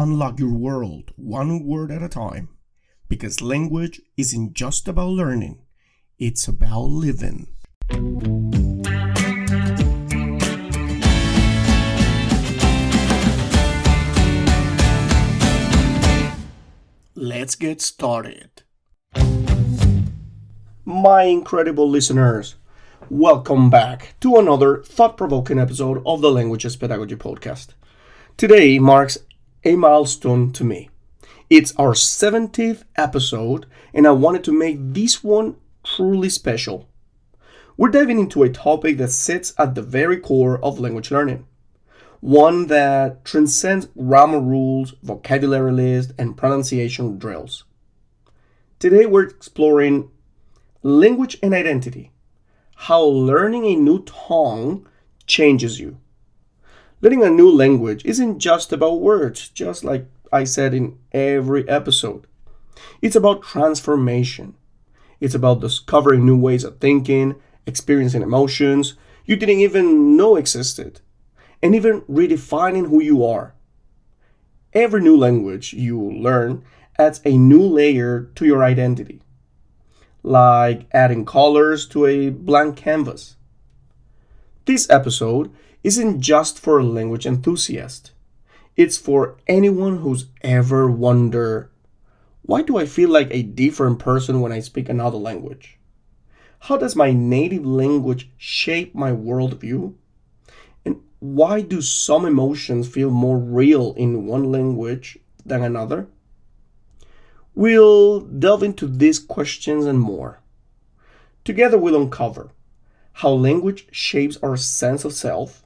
unlock your world one word at a time, because language isn't just about learning, it's about living. Let's get started. My incredible listeners, welcome back to another thought-provoking episode of the Languages Pedagogy Podcast. Today marks a milestone to me. It's our 70th episode, and I wanted to make this one truly special. We're diving into a topic that sits at the very core of language learning. One that transcends grammar rules, vocabulary lists, and pronunciation drills. Today we're exploring language and identity. How learning a new tongue changes you. Learning a new language isn't just about words, just like I said in every episode. It's about transformation. It's about discovering new ways of thinking, experiencing emotions you didn't even know existed, and even redefining who you are. Every new language you learn adds a new layer to your identity, like adding colors to a blank canvas. This episode isn't just for language enthusiasts. It's for anyone who's ever wondered, why do I feel like a different person when I speak another language? How does my native language shape my worldview? And why do some emotions feel more real in one language than another? We'll delve into these questions and more. Together we'll uncover how language shapes our sense of self,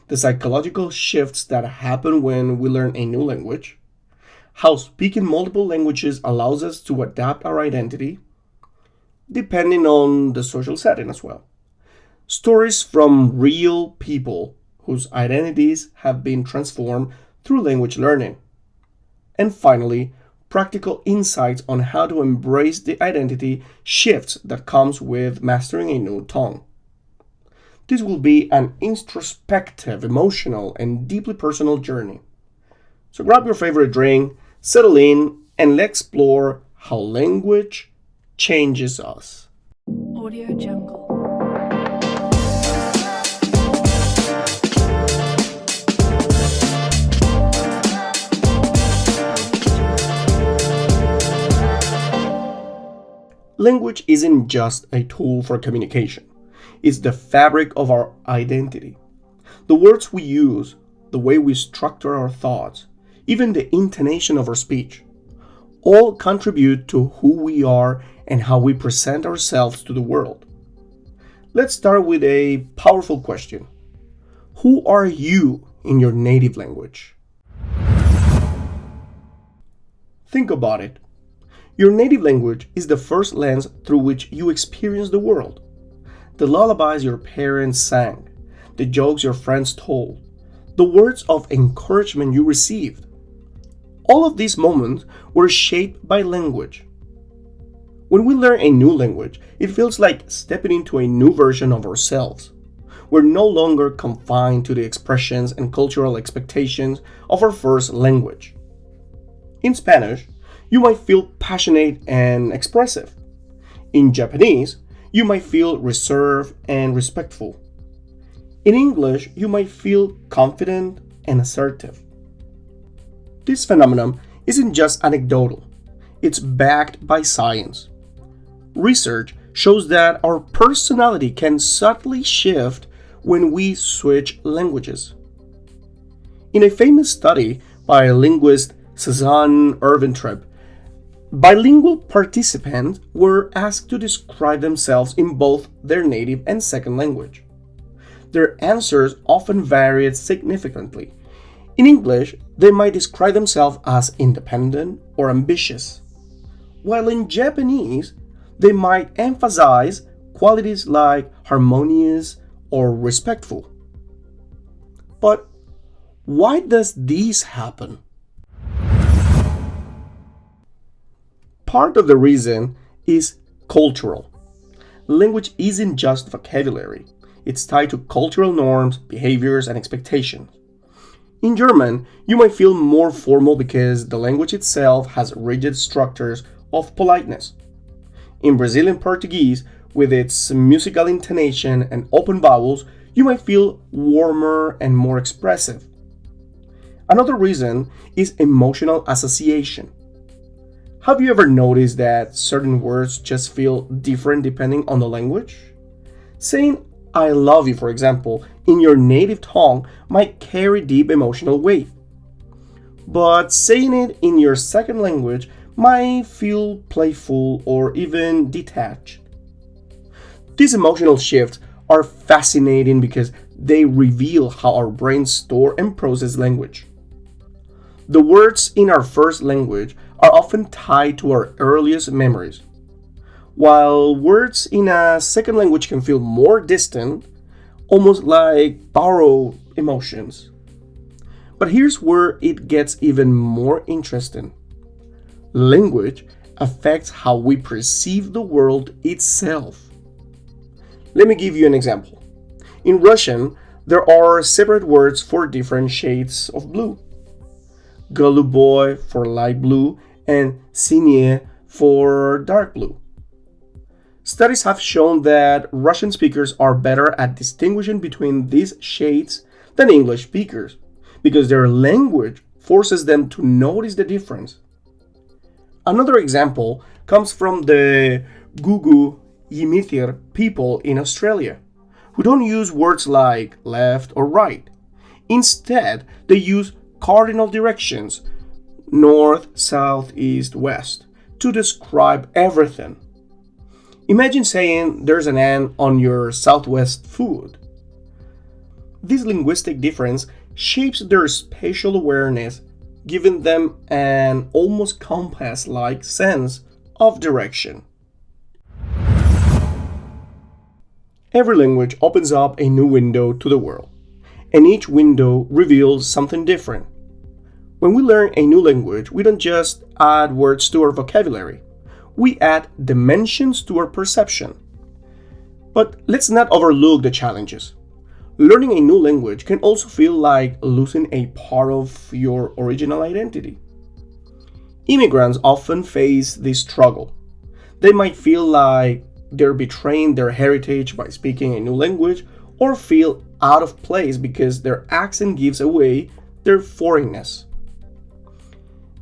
the psychological shifts that happen when we learn a new language, how speaking multiple languages allows us to adapt our identity, depending on the social setting as well. Stories from real people whose identities have been transformed through language learning. And finally, practical insights on how to embrace the identity shifts that comes with mastering a new tongue. This will be an introspective, emotional, and deeply personal journey. So grab your favorite drink, settle in, and let's explore how language changes us. Audio Jungle. Language isn't just a tool for communication. It's the fabric of our identity. The words we use, the way we structure our thoughts, even the intonation of our speech, all contribute to who we are and how we present ourselves to the world. Let's start with a powerful question. Who are you in your native language? Think about it. Your native language is the first lens through which you experience the world. The lullabies your parents sang, the jokes your friends told, the words of encouragement you received. All of these moments were shaped by language. When we learn a new language, it feels like stepping into a new version of ourselves. We're no longer confined to the expressions and cultural expectations of our first language. In Spanish, you might feel passionate and expressive. In Japanese, you might feel reserved and respectful. In English, you might feel confident and assertive. This phenomenon isn't just anecdotal. It's backed by science. Research shows that our personality can subtly shift when we switch languages. In a famous study by linguist Suzanne Ervin-Tripp, bilingual participants were asked to describe themselves in both their native and second language. Their answers often varied significantly. In English, they might describe themselves as independent or ambitious, while in Japanese, they might emphasize qualities like harmonious or respectful. But why does this happen? Part of the reason is cultural. Language isn't just vocabulary. It's tied to cultural norms, behaviors, and expectations. In German, you might feel more formal because the language itself has rigid structures of politeness. In Brazilian Portuguese, with its musical intonation and open vowels, you might feel warmer and more expressive. Another reason is emotional association. Have you ever noticed that certain words just feel different depending on the language? Saying I love you, for example, in your native tongue might carry deep emotional weight. But saying it in your second language might feel playful or even detached. These emotional shifts are fascinating because they reveal how our brains store and process language. The words in our first language are often tied to our earliest memories, while words in a second language can feel more distant, almost like borrowed emotions. But here's where it gets even more interesting. Language affects how we perceive the world itself. Let me give you an example. In Russian, there are separate words for different shades of blue. Голубой for light blue and синее for dark blue. Studies have shown that Russian speakers are better at distinguishing between these shades than English speakers because their language forces them to notice the difference. Another example comes from the Gugu Yimithir people in Australia, who don't use words like left or right. Instead, they use cardinal directions, north, south, east, west, to describe everything. Imagine saying there's an ant on your southwest food. This linguistic difference shapes their spatial awareness, giving them an almost compass-like sense of direction. Every language opens up a new window to the world, and each window reveals something different. When we learn a new language, we don't just add words to our vocabulary, we add dimensions to our perception. But let's not overlook the challenges. Learning a new language can also feel like losing a part of your original identity. Immigrants often face this struggle. They might feel like they're betraying their heritage by speaking a new language, or feel out of place because their accent gives away their foreignness.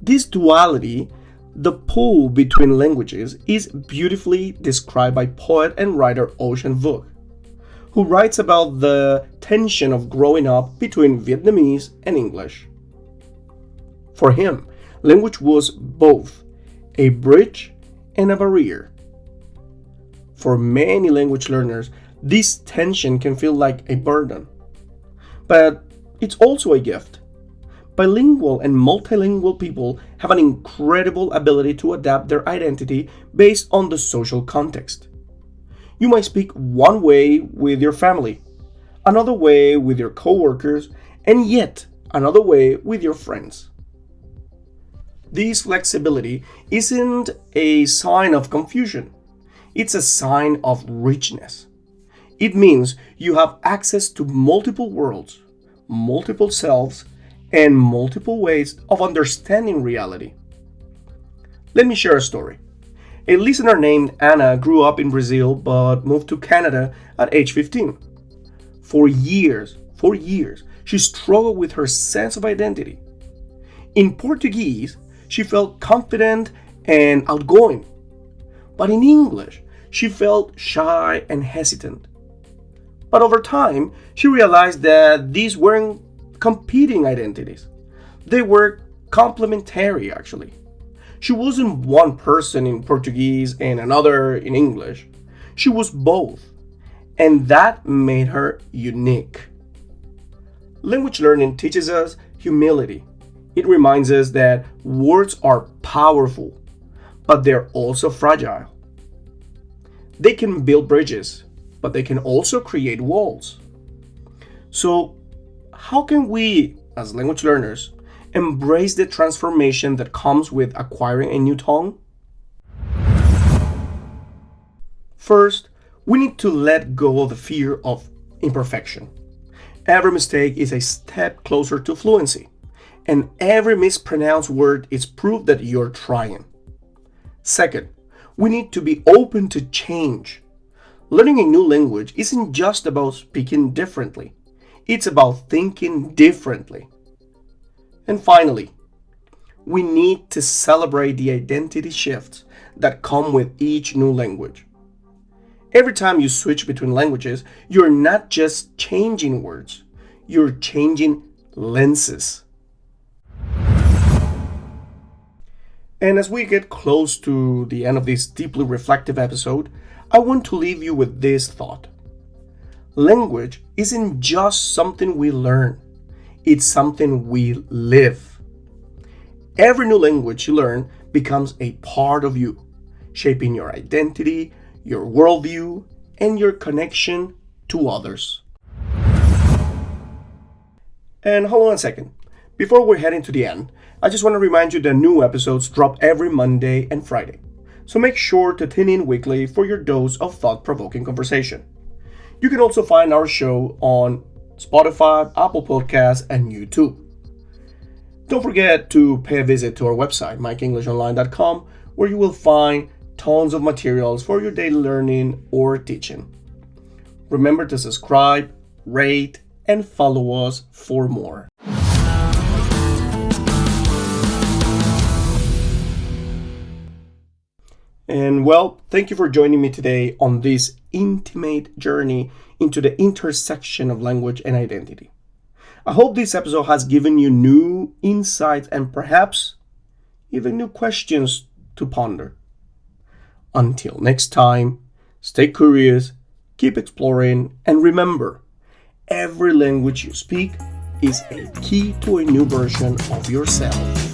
This duality, the pull between languages, is beautifully described by poet and writer Ocean Vuong, who writes about the tension of growing up between Vietnamese and English. For him, language was both a bridge and a barrier. For many language learners, this tension can feel like a burden, but it's also a gift. Bilingual and multilingual people have an incredible ability to adapt their identity based on the social context. You might speak one way with your family, another way with your coworkers, and yet another way with your friends. This flexibility isn't a sign of confusion, it's a sign of richness. It means you have access to multiple worlds, multiple selves, and multiple ways of understanding reality. Let me share a story. A listener named Anna grew up in Brazil but moved to Canada at age 15. For years, she struggled with her sense of identity. In Portuguese, she felt confident and outgoing, but in English, she felt shy and hesitant. But over time, she realized that these weren't competing identities. They were complementary, actually. She wasn't one person in Portuguese and another in English. She was both, and that made her unique. Language learning teaches us humility. It reminds us that words are powerful, but they're also fragile. They can build bridges, but they can also create walls. So, how can we, as language learners, embrace the transformation that comes with acquiring a new tongue? First, we need to let go of the fear of imperfection. Every mistake is a step closer to fluency, and every mispronounced word is proof that you're trying. Second, we need to be open to change. Learning a new language isn't just about speaking differently, it's about thinking differently. And finally, we need to celebrate the identity shifts that come with each new language. Every time you switch between languages, you're not just changing words, you're changing lenses. And as we get close to the end of this deeply reflective episode, I want to leave you with this thought. Language isn't just something we learn, it's something we live. Every new language you learn becomes a part of you, shaping your identity, your worldview, and your connection to others. And hold on a second. Before we're heading to the end, I just want to remind you that new episodes drop every Monday and Friday. So make sure to tune in weekly for your dose of thought-provoking conversation. You can also find our show on Spotify, Apple Podcasts, and YouTube. Don't forget to pay a visit to our website, MikeEnglishOnline.com, where you will find tons of materials for your daily learning or teaching. Remember to subscribe, rate, and follow us for more. And well, thank you for joining me today on this intimate journey into the intersection of language and identity. I hope this episode has given you new insights and perhaps even new questions to ponder. Until next time, stay curious, keep exploring, and remember, every language you speak is a key to a new version of yourself.